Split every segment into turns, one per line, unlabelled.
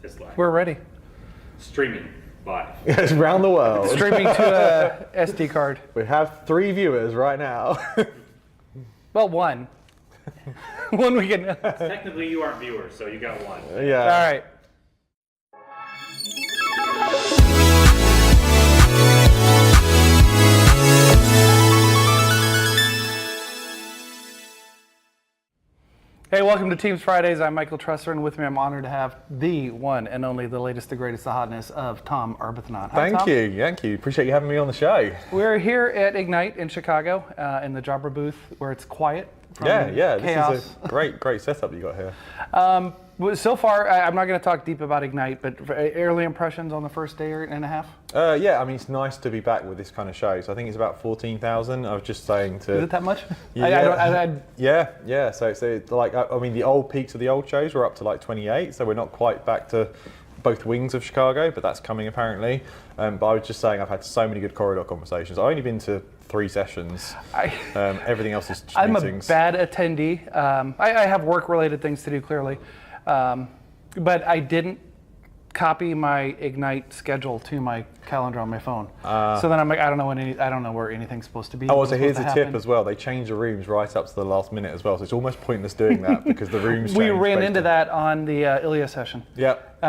It's live.
We're ready.
Streaming live.
It's around the world.
Streaming to a SD card.
We have 3 viewers right now.
Well, one. One we can.
Technically, you aren't viewers, so you got one.
Yeah.
All right. Hey, welcome to Teams Fridays. I'm Michael Trusser, and with me I'm honored to have the one and only, the latest, the greatest, the hotness of Tom Arbuthnot. Hi,
Thank
Tom.
you. Appreciate you having me on the show.
We're here at Ignite in Chicago in the Jabra booth where it's quiet. From
Yeah.
chaos.
This is a great setup you got here.
So far, I'm not going to talk deep about Ignite, but early impressions on the first day and a half?
Yeah, I mean, it's nice to be back with this kind of show. So I think it's about 14,000. I was just saying to...
Is it that much?
Yeah. Yeah. So it's like, I mean, the old peaks of the old shows were up to like 28. So we're not quite back to both wings of Chicago, but that's coming apparently. But I was just saying I've had so many good corridor conversations. I've only been to 3 sessions. Everything else is just meetings.
I'm a bad attendee. I have work-related things to do, clearly. But I didn't copy my Ignite schedule to my calendar on my phone. So then I'm like, I don't know where anything's supposed to be.
Oh, so here's a tip as well. They change the rooms right up to the last minute as well. So it's almost pointless doing that because the rooms change.
We ran into that on the Ilya session.
Yep.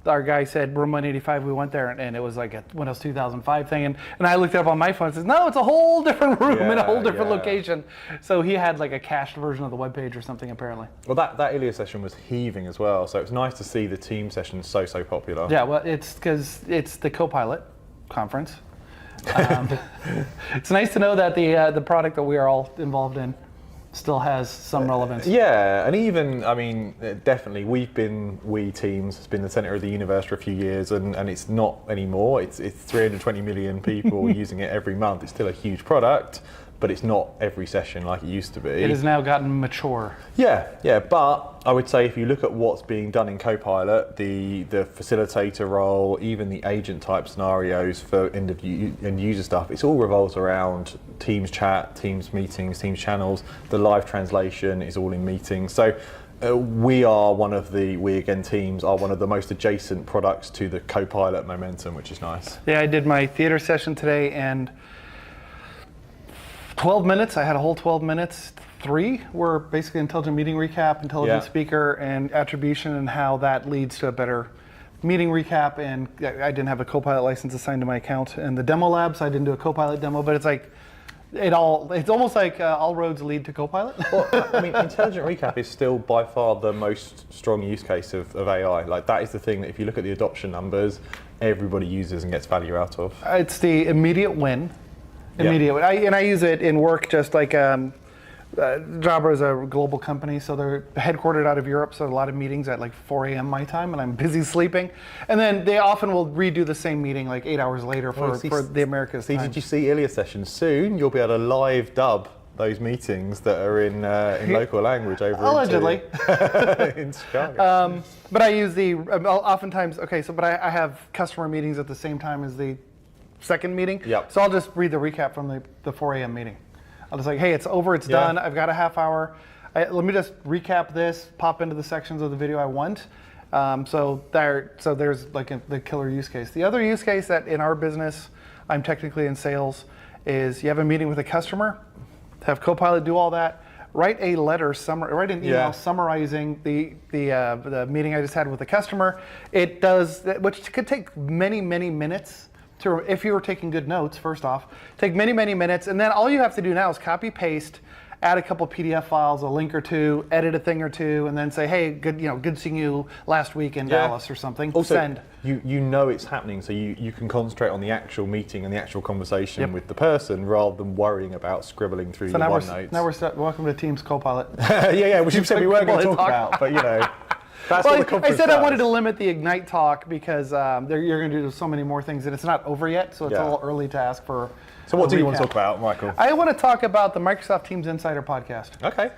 Our guy said room 185. We went there, and it was like a Windows 2005 thing. And I looked it up on my phone and says, no, it's a whole different room in a whole different location. So he had like a cached version of the webpage or something, apparently.
Well, that Ilya session was heaving as well. So it's nice to see the team session so popular.
Yeah, well, it's because it's the Copilot conference. It's nice to know that the product that we are all involved in still has some relevance.
Yeah, and even, I mean, definitely, we Teams has been the center of the universe for a few years, and it's not anymore. It's 320 million people using it every month. It's still a huge product, but it's not every session like it used to be.
It has now gotten mature.
Yeah, but I would say if you look at what's being done in Copilot, the facilitator role, even the agent type scenarios for end user stuff, it's all revolves around Teams chat, Teams meetings, Teams channels. The live translation is all in meetings. So we again Teams are one of the most adjacent products to the Copilot momentum, which is nice.
Yeah, I did my theater session today, and 12 minutes, I had a whole 12 minutes. 3 were basically intelligent meeting recap, intelligent speaker, and attribution, and how that leads to a better meeting recap. And I didn't have a Copilot license assigned to my account. And the demo lab, so I didn't do a Copilot demo, but it's like, it's almost like all roads lead to Copilot.
Well, I mean, intelligent recap is still by far the most strong use case of AI. Like, that is the thing that if you look at the adoption numbers, everybody uses and gets value out of.
It's the immediate win. I use it in work, just like Jabra is a global company, so they're headquartered out of Europe, so a lot of meetings at like 4 a.m. my time, and I'm busy sleeping. And then they often will redo the same meeting like 8 hours later for the Americas time.
Did you see Ilya sessions? Soon you'll be able to live dub those meetings that are in local language over
allegedly
in Chicago.
But I use oftentimes, but I have customer meetings at the same time as the second meeting.
Yep.
So I'll just read the recap from the 4 a.m. meeting. I'll just like, hey, it's over, it's done. I've got a half hour. Let me just recap this, pop into the sections of the video I want. So there's like the killer use case. The other use case that in our business, I'm technically in sales, is you have a meeting with a customer, have Copilot do all that, write an email summarizing the meeting I just had with the customer. It does, which could take many minutes. If you were taking good notes, first off, take many minutes, and then all you have to do now is copy paste, add a couple PDF files, a link or two, edit a thing or two, and then say, hey, good seeing you last week in Dallas or something.
Also,
send.
You know it's happening, so you can concentrate on the actual meeting and the actual conversation with the person rather than worrying about scribbling through your OneNotes.
Now we're welcome to Teams Copilot.
which you said we weren't going to talk about, but That's
I said I wanted to limit the Ignite talk because you're going to do so many more things, and it's not over yet, so it's a little early to ask for.
So what do you want to talk about, Michael?
I want to talk about the Microsoft Teams Insider podcast.
Okay.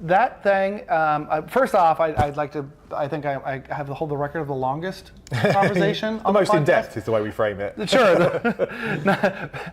That thing. First off, I'd like to. I think I have to hold the record of the longest conversation.
The most in depth is the way we frame it.
Sure.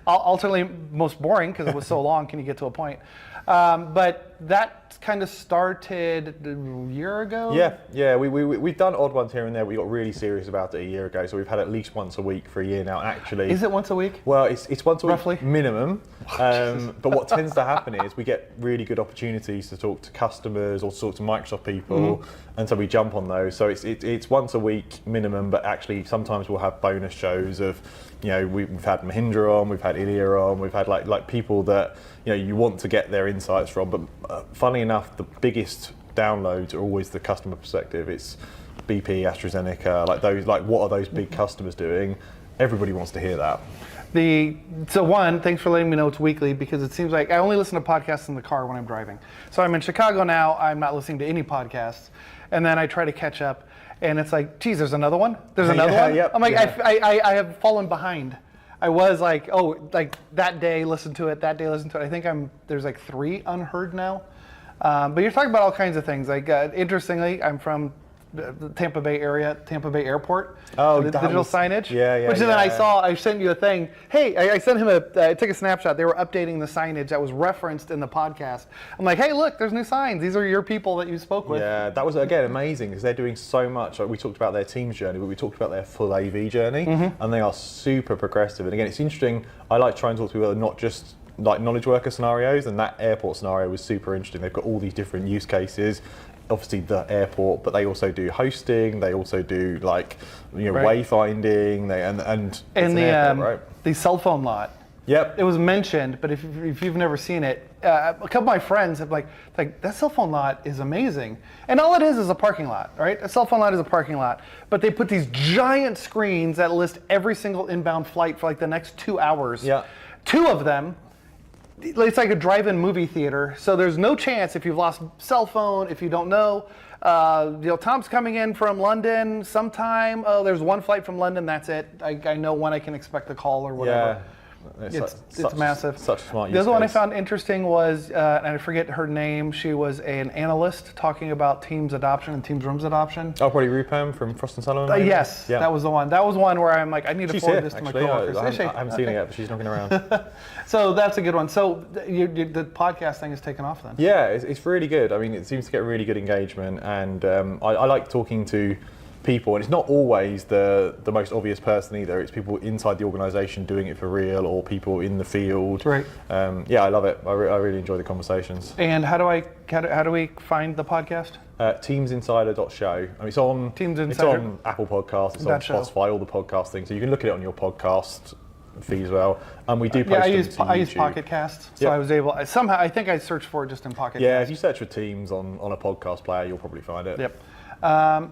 Alternately most boring because it was so long. Can you get to a point? But that kind of started a year ago.
Yeah. We've done odd ones here and there. We got really serious about it a year ago, so we've had at least once a week for a year now. Actually,
Is it once a week?
well, it's once a week
Roughly?
minimum. But what tends to happen is we get really good opportunities to talk to customers or to talk to Microsoft people, and so we jump on those. So it's once a week minimum, but actually sometimes we'll have bonus shows of, we've had Mahindra on, we've had Ilya on, we've had like people that you want to get their insights from. But funnily enough, the biggest downloads are always the customer perspective. It's BP, AstraZeneca, what are those big customers doing? Everybody wants to hear that.
So one, thanks for letting me know it's weekly, because it seems like I only listen to podcasts in the car when I'm driving. So I'm in Chicago now, I'm not listening to any podcasts. And then I try to catch up, and it's like, geez, there's another one? There's another one?
Yep,
I'm like,
yeah.
I have fallen behind. I was like, that day, listen to it, that day, listen to it. I think there's like 3 unheard now. But you're talking about all kinds of things. Like, interestingly, I'm from the Tampa Bay area, Tampa Bay Airport.
Oh,
the digital signage.
Yeah.
Which then I sent you a thing. Hey, I sent him I took a snapshot. They were updating the signage that was referenced in the podcast. I'm like, hey, look, there's new signs. These are your people that you spoke with.
Yeah, that was, again, amazing, because they're doing so much. Like, we talked about their Teams journey, but we talked about their full AV journey, and they are super progressive. And again, it's interesting. I like trying to talk to people that are not just like knowledge worker scenarios, and that airport scenario was super interesting. They've got all these different use cases. Obviously the airport, but they also do hosting. They also do right. wayfinding. And
the
airport, right?
the cell phone lot.
Yep.
It was mentioned, but if you've never seen it, a couple of my friends have like that cell phone lot is amazing, and all it is a parking lot, right? A cell phone lot is a parking lot, but they put these giant screens that list every single inbound flight for like the next 2 hours.
Yeah.
2 of them. It's like a drive-in movie theater, so there's no chance if you've lost cell phone, if you don't know. Tom's coming in from London sometime. Oh, there's 1 flight from London. That's it. I know when I can expect a call or whatever.
Yeah,
it's massive.
Such smart use
The other one I
case.
found interesting was, and I forget her name. She was an analyst talking about Teams adoption and Teams Rooms adoption.
Oh, probably Rupam from Frost and Sullivan. Maybe?
Yes,
Yeah.
that was the one. That was one where I'm like, I need to
She's
forward
here,
this to my
actually.
coworkers.
I
Is she?
haven't seen it yet, but she's knocking around.
So that's a good one. So the podcast thing has taken off then.
Yeah, it's really good. I mean, it seems to get really good engagement, and I like talking to people, and it's not always the most obvious person either. It's people inside the organisation doing it for real, or people in the field.
Right.
Yeah, I love it. I really enjoy the conversations.
And how do we find the podcast?
Teamsinsider.show. I mean, it's on
Teams
It's
Insider.
on Apple Podcasts. It's on
That show.
Spotify, all the podcast things. So you can look at it on your podcast feed as well. And we do post
Yeah, I
them
use
to YouTube.
Pocket Cast, so
Yeah.
I was able. I think I searched for it just in Pocket
Yeah,
Cast.
if you search for Teams on a podcast player, you'll probably find it.
Yep.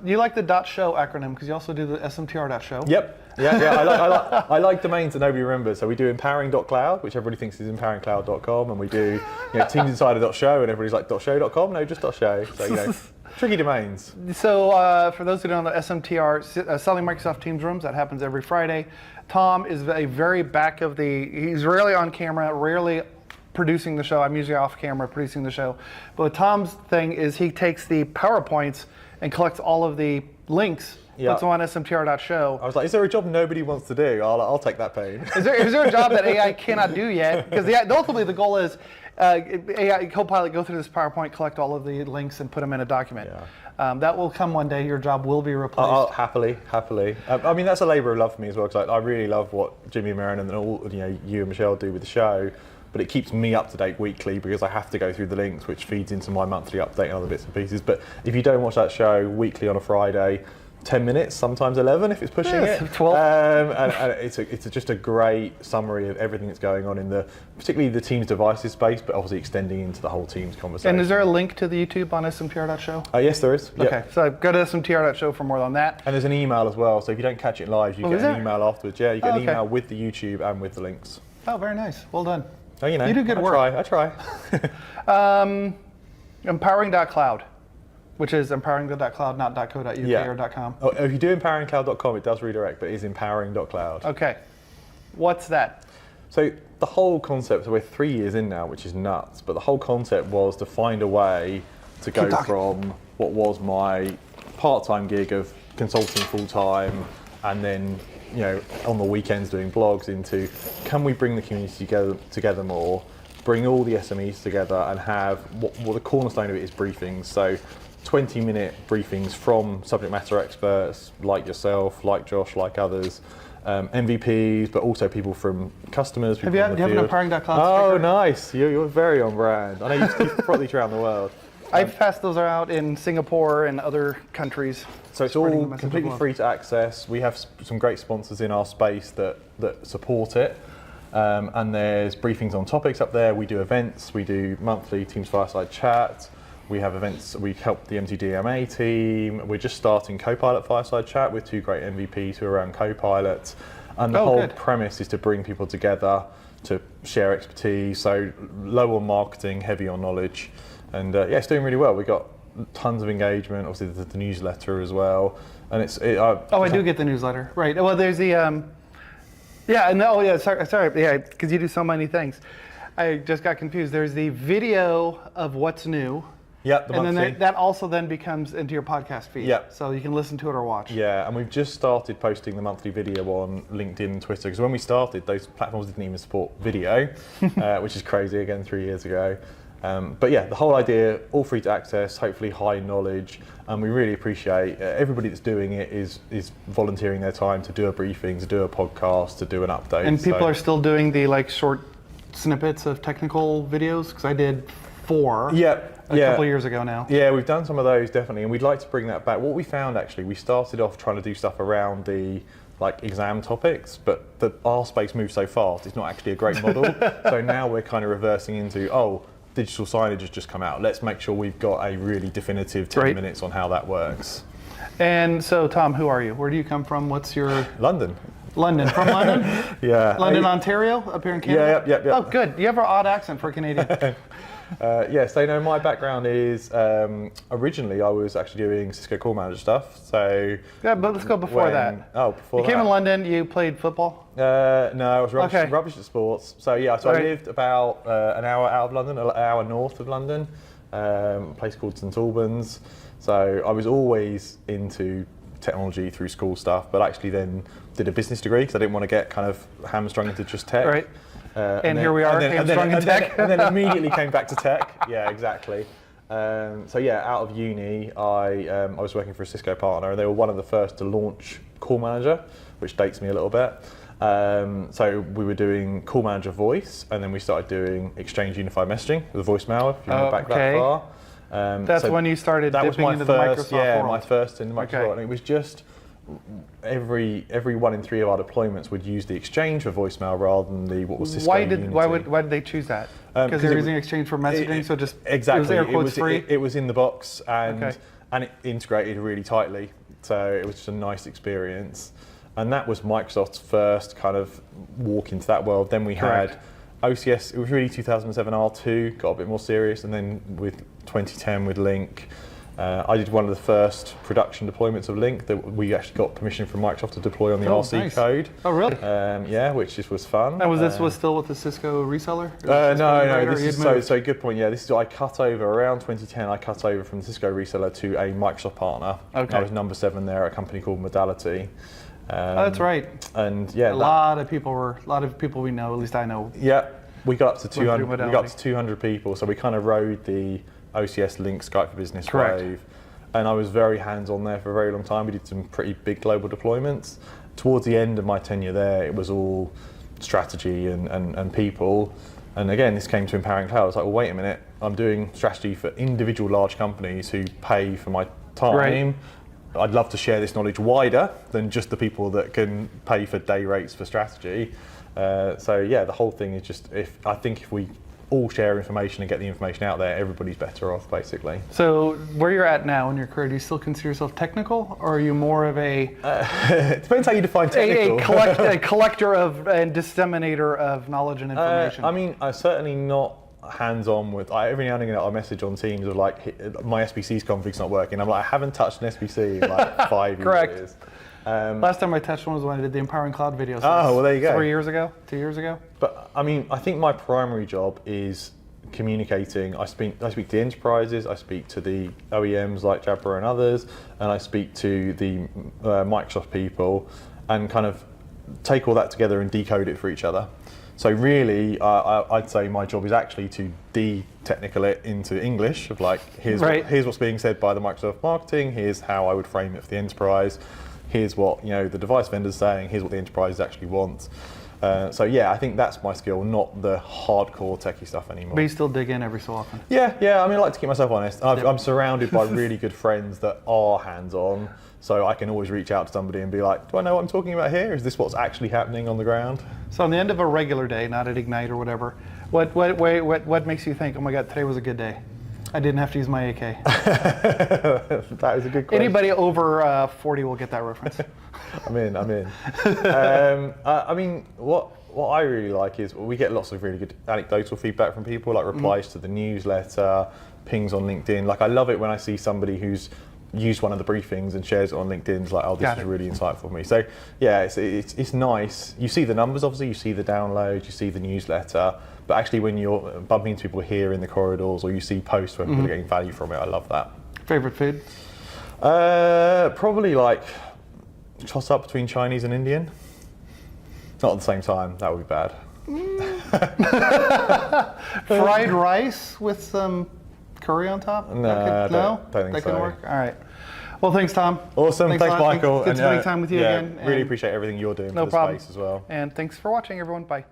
You like the .show acronym because you also do the SMTR.show.
Yep. Yeah. I like domains that nobody remembers. So we do empowering.cloud, which everybody thinks is empoweringcloud.com, and we do teamsinsider.show, and everybody's like .show.com. No, just .show. So tricky domains.
So for those who don't know, SMTR, Selling Microsoft Teams Rooms, that happens every Friday. Tom is a very back of he's rarely on camera, rarely producing the show. I'm usually off camera producing the show. But Tom's thing is he takes the PowerPoints and collects all of the links, puts them on smtr.show.
I was like, is there a job nobody wants to do? I'll take that pain.
Is there a job that AI cannot do yet? Because ultimately the goal is AI Copilot go through this PowerPoint, collect all of the links, and put them in a document.
Yeah.
That will come one day. Your job will be replaced.
Happily. I mean, that's a labour of love for me as well, because I really love what Jimmy and Marin and all you and Michelle do with the show. But it keeps me up to date weekly because I have to go through the links, which feeds into my monthly update and other bits and pieces. But if you don't watch that show weekly on a Friday, 10 minutes, sometimes 11 if it's pushing it.
12.
And it's just a great summary of everything that's going on particularly the Teams devices space, but obviously extending into the whole Teams conversation.
And is there a link to the YouTube on smtr.show?
Yes, there is. Yep.
Okay, so go to smtr.show for more on that.
And there's an email as well, so if you don't catch it live, you get an email afterwards. Yeah, you get an email with the YouTube and with the links.
Oh, very nice. Well done.
Oh, you
do good work.
I try.
Empowering.cloud, which is empowering.cloud, not .co.uk or .com.
Oh, if you do empoweringcloud.com, it does redirect, but it is empowering.cloud.
Okay. What's that?
So the whole concept, so we're 3 years in now, which is nuts, but the whole concept was to find a way to go from what was my part-time gig of consulting full-time and then on the weekends doing blogs into, can we bring the community together more, bring all the SMEs together and have what the cornerstone of it is briefings. So 20-minute briefings from subject matter experts like yourself, like Josh, like others, MVPs, but also people from customers. People
Do you have an empowering.com
Oh,
sticker?
nice. You're very on brand. I know you've probably around the world.
I've passed those out in Singapore and other countries.
So it's
spreading the
all
message of
completely
love.
free to access. We have some great sponsors in our space that support it. And there's briefings on topics up there. We do events. We do monthly Teams Fireside Chat. We have events. We help the MTDMA team. We're just starting Copilot Fireside Chat with 2 great MVPs who are around Copilot. And the whole premise is to bring people together to share expertise. So low on marketing, heavy on knowledge. And it's doing really well. We got tons of engagement. Obviously, there's the newsletter as well. And
I do get the newsletter. Right. Well, there's the sorry, because you do so many things. I just got confused. There's the video of what's new.
Yeah, the
and
monthly.
then that also then becomes into your podcast feed.
Yeah.
So you can listen to it or watch.
Yeah, and we've just started posting the monthly video on LinkedIn and Twitter, because when we started, those platforms didn't even support video, which is crazy, again, 3 years ago. But yeah, the whole idea, all free to access, hopefully high knowledge, and we really appreciate everybody that's doing it is volunteering their time to do a briefing, to do a podcast, to do an update.
And people are still doing the short snippets of technical videos, because I did 4 a couple years ago now.
Yeah, we've done some of those definitely, and we'd like to bring that back. What we found actually, we started off trying to do stuff around the exam topics, but our space moves so fast, it's not actually a great model. So now we're kind of reversing into, digital signage has just come out. Let's make sure we've got a really definitive 10 minutes on how that works.
And so, Tom, who are you? Where do you come from? What's your...
London.
London. From London?
Yeah.
London, Ontario, up here in Canada?
Yeah.
Oh, good. You have an odd accent for a Canadian.
So no, my background is, originally I was actually doing Cisco Call Manager stuff, so...
Yeah, but let's go before that.
Oh, before
You came in London, you played football?
No, I was rubbish at sports. So I lived about an hour out of London, an hour north of London, a place called St Albans. So I was always into technology through school stuff, but actually then did a business degree because I didn't want to get kind of hamstrung into just tech.
Right. And here we are, hamstrung in tech.
And then immediately came back to tech. Yeah, exactly. Out of uni, I was working for a Cisco partner, and they were one of the first to launch Call Manager, which dates me a little bit. So we were doing Call Manager Voice, and then we started doing Exchange Unified Messaging with voicemail, if you remember back that far.
That's when you started dipping into the Microsoft world.
My first in the Microsoft, and it was just every 1 in 3 of our deployments would use the Exchange for voicemail rather than what was Cisco Unity.
Why did they choose that? Because they're using Exchange for messaging, so just
exactly.
It was air quotes free.
It was in the box and it integrated really tightly, so it was just a nice experience. And that was Microsoft's first kind of walk into that world. Then we had OCS. It was really 2007 R2 got a bit more serious, and then with 2010 with Link. I did one of the first production deployments of Link that we actually got permission from Microsoft to deploy on the RC code.
Oh, really?
Which just was fun.
And was still with the Cisco reseller?
No. This is so good point. Yeah, this is I cut over around 2010. I cut over from the Cisco reseller to a Microsoft partner. Okay. I was number 7 there at a company called Modality.
That's right.
And
a lot of people we know, at least I know.
Yeah, we got up to 200. We got up to 200 people. So we kind of rode the OCS Link Skype for Business wave, and I was very hands-on there for a very long time. We did some pretty big global deployments. Towards the end of my tenure there, it was all strategy and people. And again, this came to Empowering Cloud. I was like, well, wait a minute, I'm doing strategy for individual large companies who pay for my time. Right. I'd love to share this knowledge wider than just the people that can pay for day rates for strategy. The whole thing is just, if we all share information and get the information out there, everybody's better off, basically.
So where you're at now in your career, do you still consider yourself technical, or are you more of a...
it depends how you define technical.
A collector and disseminator of knowledge and information?
I'm certainly not hands-on with... every now and again I message on Teams of my SBC's config's not working. I'm like, I haven't touched an SBC in 5 years.
Last time I touched one was when I did the Empowering Cloud videos.
Oh, well, there you go.
3 years ago, 2 years ago.
But I think my primary job is communicating. I speak to enterprises, I speak to the OEMs like Jabra and others, and I speak to the Microsoft people, and kind of take all that together and decode it for each other. So really, I'd say my job is actually to de-technical it into English of like, here's what's being said by the Microsoft marketing, here's how I would frame it for the enterprise, here's what the device vendor's saying, here's what the enterprise actually wants. So yeah, I think that's my skill, not the hardcore techie stuff anymore.
But you still dig in every so often.
Yeah. I mean, I like to keep myself honest. I'm surrounded by really good friends that are hands-on, so I can always reach out to somebody and be like, do I know what I'm talking about here? Is this what's actually happening on the ground?
So on the end of a regular day, not at Ignite or whatever, what makes you think, oh my God, today was a good day? I didn't have to use my AK.
That is a good question.
Anybody over 40 will get that reference.
I'm in. I mean, what I really like is we get lots of really good anecdotal feedback from people, like replies to the newsletter, pings on LinkedIn. Like, I love it when I see somebody who's used one of the briefings and shares it on LinkedIn. It's like, oh, this is really insightful for me. So yeah, it's nice. You see the numbers, obviously, you see the downloads, you see the newsletter, but actually when you're bumping into people here in the corridors or you see posts where people are getting value from it, I love that. Favorite food? Probably like toss up between Chinese and Indian. Not at the same time, that would be bad.
Fried rice with some curry on top?
No, I don't think
that
so.
could work? All right. Well, thanks, Tom.
Awesome. Thanks
a lot.
Michael.
Good spending time with you again.
Really appreciate everything you're doing for the space as well.
And thanks for watching, everyone. Bye.